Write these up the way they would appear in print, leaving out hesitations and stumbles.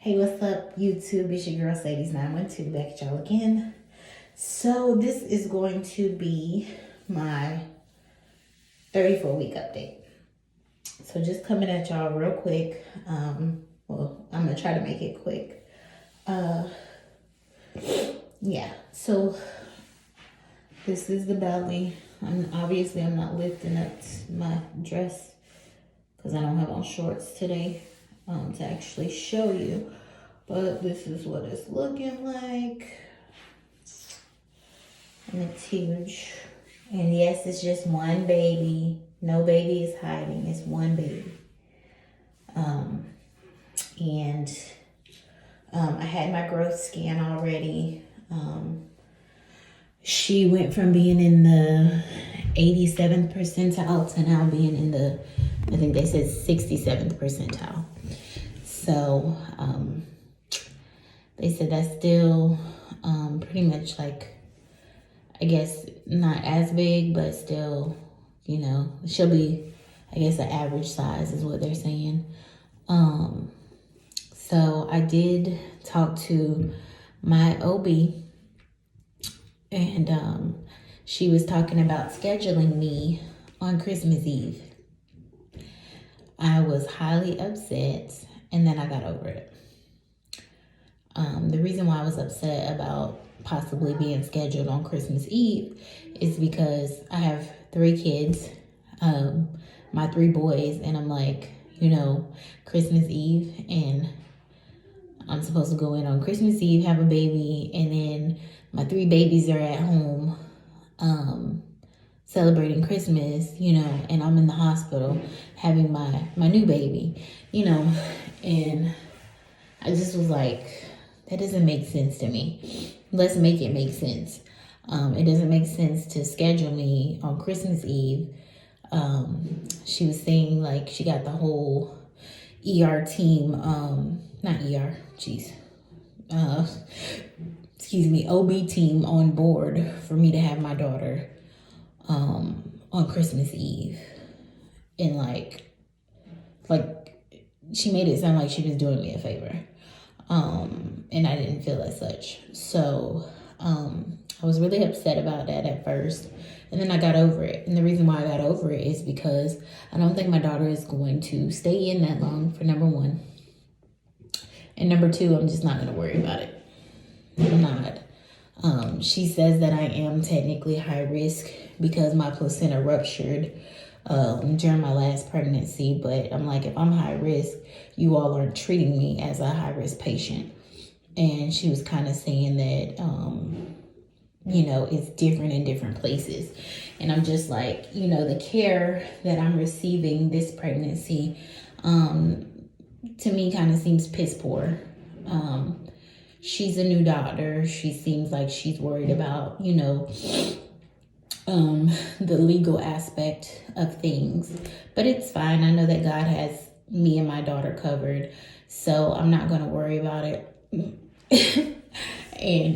Hey, what's up, YouTube? It's your girl, Sadie's912, back at y'all again. So this is going to be my 34-week update. So just coming at y'all real quick. Well, I'm going to try to make it quick. Yeah, so this is the belly. I'm not lifting up my dress because I don't have on shorts today to actually show you. But this is what it's looking like. And it's huge. And yes, it's just one baby. No baby is hiding. It's one baby. I had my growth scan already. She went from being in the 87th percentile to now being in the, I think they said 67th percentile. So, they said that's still pretty much like, I guess, not as big, but still, you know, she'll be, I guess, an average size is what they're saying. So I did talk to my OB, and she was talking about scheduling me on Christmas Eve. I was highly upset, and then I got over it. The reason why I was upset about possibly being scheduled on Christmas Eve is because I have 3 kids, my 3 boys, and I'm like, you know, Christmas Eve, and I'm supposed to go in on Christmas Eve, have a baby, and then my 3 babies are at home celebrating Christmas, you know, and I'm in the hospital having my new baby, you know, and I just was like, that doesn't make sense to me. Let's make it make sense. It doesn't make sense to schedule me on Christmas Eve. She was saying like she got the whole ER team, OB team on board for me to have my daughter on Christmas Eve. And like she made it sound like she was doing me a favor. And I didn't feel as such. So I was really upset about that at first. And then I got over it. And the reason why I got over it is because I don't think my daughter is going to stay in that long, for number 1. And number 2, I'm just not going to worry about it. I'm not. She says that I am technically high risk because my placenta ruptured during my last pregnancy. But I'm like, if I'm high risk, you all aren't treating me as a high risk patient. And she was kind of saying that, you know, it's different in different places. And I'm just like, you know, the care that I'm receiving this pregnancy, to me kind of seems piss poor. She's a new doctor. She seems like she's worried about, you know, the legal aspect of things. But it's fine. I know that God has me and my daughter covered. So I'm not going to worry about it. And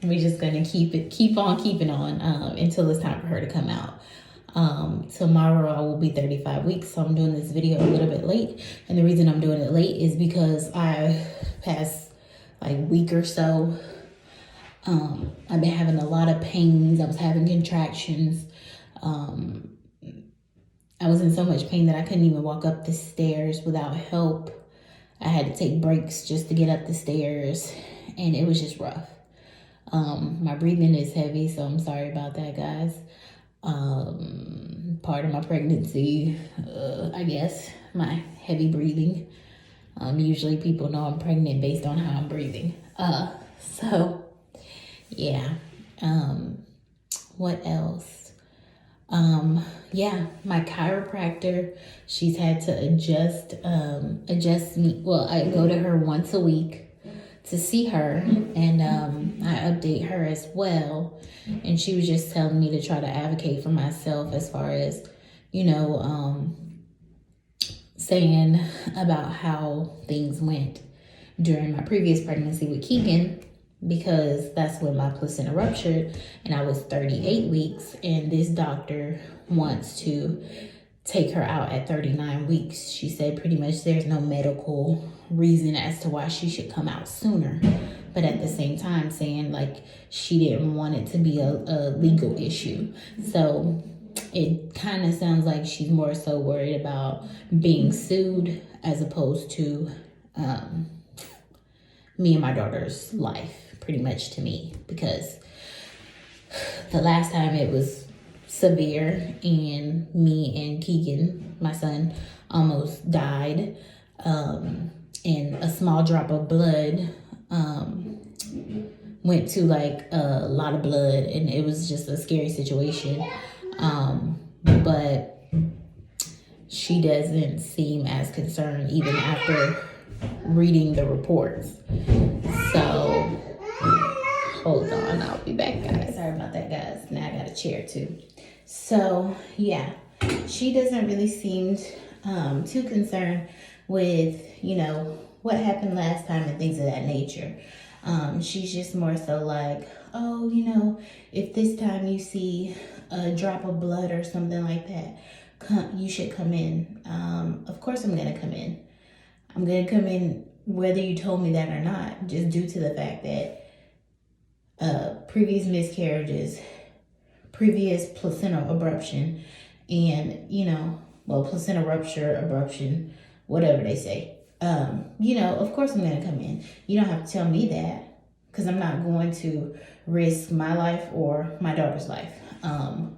we're just gonna keep on keeping on until it's time for her to come out. Tomorrow I will be 35 weeks, so I'm doing this video a little bit late. And the reason I'm doing it late is because I past like week or so, I've been having a lot of pains. I was having contractions. I was in so much pain that I couldn't even walk up the stairs without help. I had to take breaks just to get up the stairs, and it was just rough. My breathing is heavy, so I'm sorry about that, guys. Part of my pregnancy, I guess, my heavy breathing. Usually people know I'm pregnant based on how I'm breathing. So, yeah. What else? Yeah, my chiropractor, she's had to adjust me. Well, I go to her once a week to see her, and I update her as well. And she was just telling me to try to advocate for myself as far as, you know, saying about how things went during my previous pregnancy with Keegan, because that's when my placenta ruptured and I was 38 weeks, and this doctor wants to take her out at 39 weeks. She said pretty much there's no medical reason as to why she should come out sooner. But at the same time saying like she didn't want it to be a legal issue. So it kind of sounds like she's more so worried about being sued as opposed to me and my daughter's life, pretty much to me. Because the last time it was severe and me and Keegan, my son, almost died. And a small drop of blood went to like a lot of blood, and it was just a scary situation. But she doesn't seem as concerned even after reading the reports. So hold on, I'll be back, guys. Sorry about that, guys. Now I got a chair too. So yeah, she doesn't really seem too concerned with, you know, what happened last time and things of that nature. She's just more so like, oh, you know, if this time you see a drop of blood or something like that, you should come in. Of course I'm going to come in. I'm going to come in whether you told me that or not, just due to the fact that previous miscarriages, previous placental abruption, and, you know, well, placenta rupture, abruption, whatever they say. You know, of course I'm going to come in. You don't have to tell me that, because I'm not going to risk my life or my daughter's life and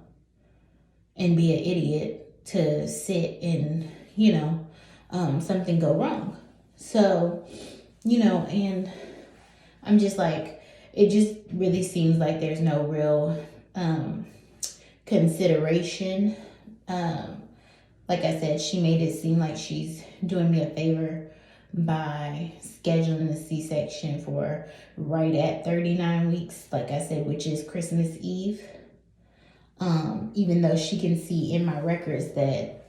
be an idiot to sit and, you know, something go wrong. So, you know, and I'm just like, it just really seems like there's no real consideration. Like I said, she made it seem like she's doing me a favor by scheduling the C-section for right at 39 weeks, like I said, which is Christmas Eve. Even though she can see in my records that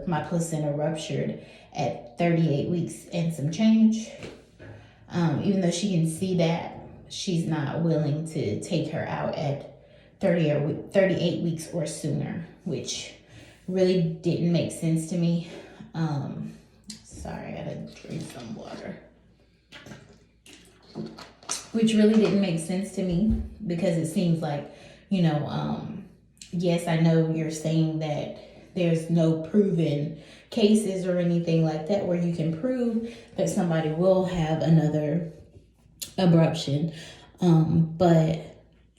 my placenta ruptured at 38 weeks and some change. Even though she can see that, she's not willing to take her out at 38 weeks or sooner, which really didn't make sense to me. Sorry, I gotta drink some water. Which really didn't make sense to me, because it seems like, you know, yes, I know you're saying that there's no proven cases or anything like that where you can prove that somebody will have another abruption. But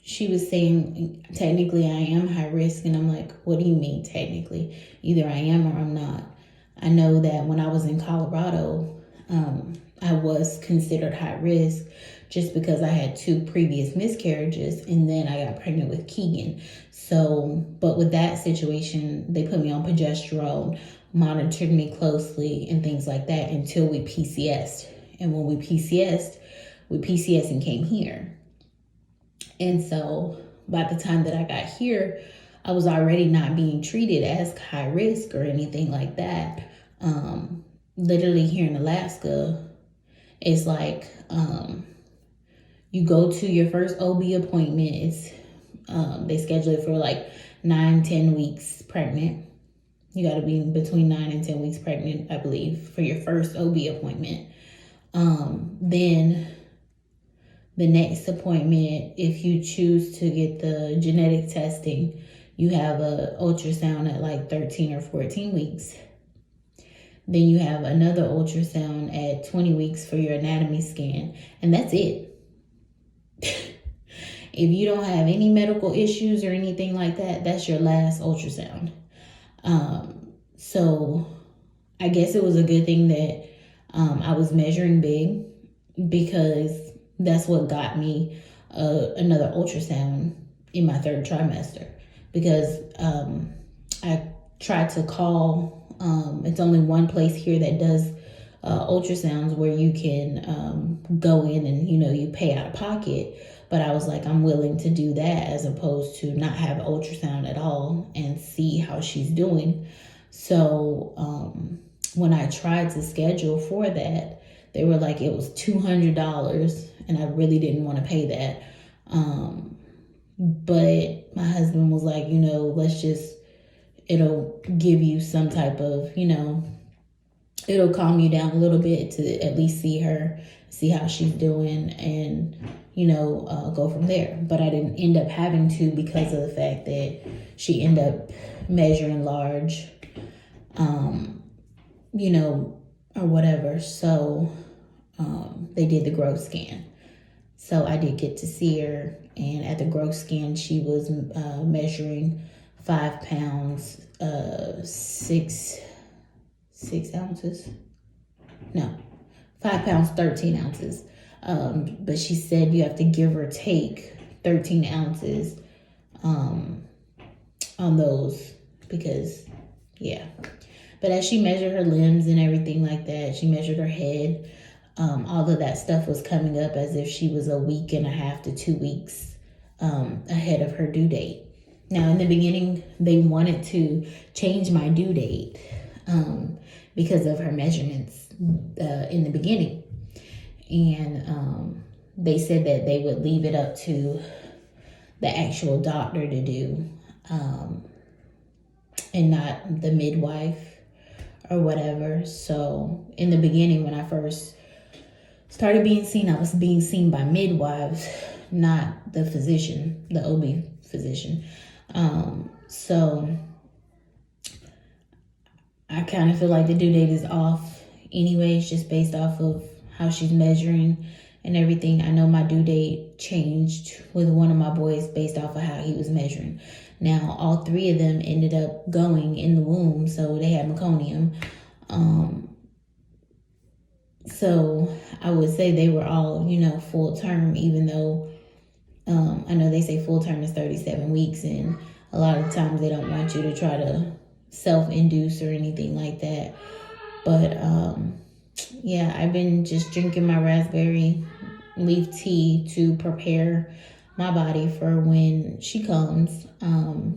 she was saying, technically I am high risk. And I'm like, what do you mean technically? Either I am or I'm not. I know that when I was in Colorado, I was considered high risk just because I had 2 previous miscarriages, and then I got pregnant with Keegan. So, but with that situation, they put me on progesterone, monitored me closely and things like that until we PCS'd. And when we PCS'd and came here. And so by the time that I got here, I was already not being treated as high risk or anything like that. Literally here in Alaska, it's like you go to your first OB appointment. It's they schedule it for like 9-10 weeks pregnant. You got to be between 9 and 10 weeks pregnant, I believe, for your first OB appointment. Then the next appointment, if you choose to get the genetic testing, you have a ultrasound at like 13 or 14 weeks. Then you have another ultrasound at 20 weeks for your anatomy scan. And that's it. If you don't have any medical issues or anything like that, that's your last ultrasound. So I guess it was a good thing that I was measuring big, because that's what got me another ultrasound in my 3rd trimester. Because I tried to call, it's only one place here that does ultrasounds where you can go in and, you know, you pay out of pocket. But I was like, I'm willing to do that as opposed to not have ultrasound at all and see how she's doing. So when I tried to schedule for that, they were like, it was $200, and I really didn't want to pay that. But my husband was like, you know, let's just it'll give you some type of, it'll calm you down a little bit to at least see her, see how she's doing, and go from there. But I didn't end up having to because of the fact that she ended up measuring large, or whatever. So they did the growth scan. So I did get to see her, and at the growth scan, she was measuring 5 pounds, 6 ounces. No, 5 pounds, 13 ounces. But she said you have to give or take 13 ounces on those because, yeah. But as she measured her limbs and everything like that, she measured her head. All of that stuff was coming up as if she was a week and a half to 2 weeks ahead of her due date. Now, in the beginning, they wanted to change my due date because of her measurements in the beginning. And they said that they would leave it up to the actual doctor to do and not the midwife or whatever. So in the beginning, when I first started being seen, I was being seen by midwives, not the physician, the OB physician. So I kind of feel like the due date is off anyways, just based off of how she's measuring and everything. I know my due date changed with one of my boys based off of how he was measuring. Now, all 3 of them ended up going in the womb, so they had meconium. So I would say they were all, full term, even though I know they say full term is 37 weeks, and a lot of times they don't want you to try to self-induce or anything like that. But yeah, I've been just drinking my raspberry leaf tea to prepare my body for when she comes.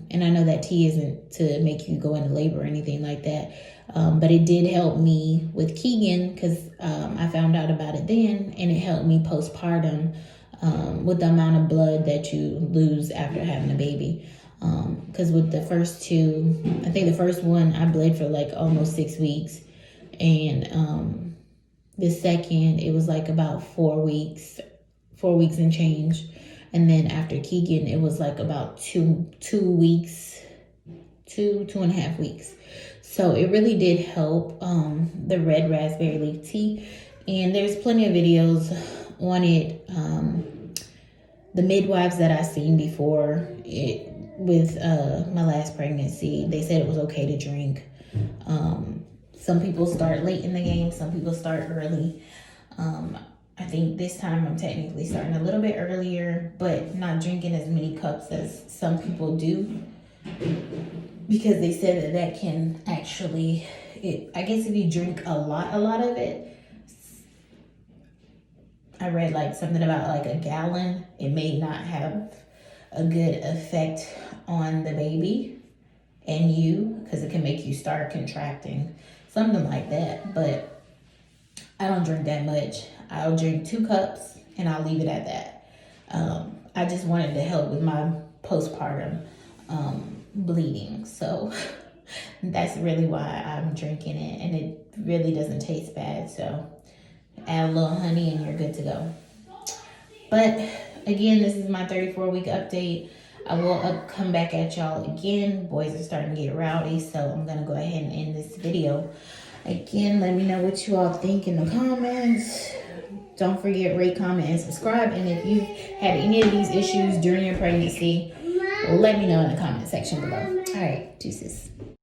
And I know that tea isn't to make you go into labor or anything like that. But it did help me with Keegan because I found out about it then, and it helped me postpartum with the amount of blood that you lose after having a baby. Because with the first 2, I think the first one I bled for like almost 6 weeks, and the second it was like about 4 weeks and change, and then after Keegan it was like about 2 weeks, 2.5 weeks. So it really did help, the red raspberry leaf tea, and there's plenty of videos on it. The midwives that I've seen before it with my last pregnancy, they said it was okay to drink. Some people start late in the game, some people start early. I think this time I'm technically starting a little bit earlier, but not drinking as many cups as some people do, because they said that can actually, I guess if you drink a lot of it, I read like something about like a gallon, it may not have a good effect on the baby and you, because it can make you start contracting, something like that. But I don't drink that much. I'll drink 2 cups and I'll leave it at that. I just wanted to help with my postpartum bleeding. So that's really why I'm drinking it, and it really doesn't taste bad. So add a little honey and you're good to go. But again, this is my 34-week update. I will come back at y'all again. Boys are starting to get rowdy, so I'm going to go ahead and end this video. Again, let me know what you all think in the comments. Don't forget, rate, comment, and subscribe. And if you've had any of these issues during your pregnancy, let me know in the comment section below. All right, deuces.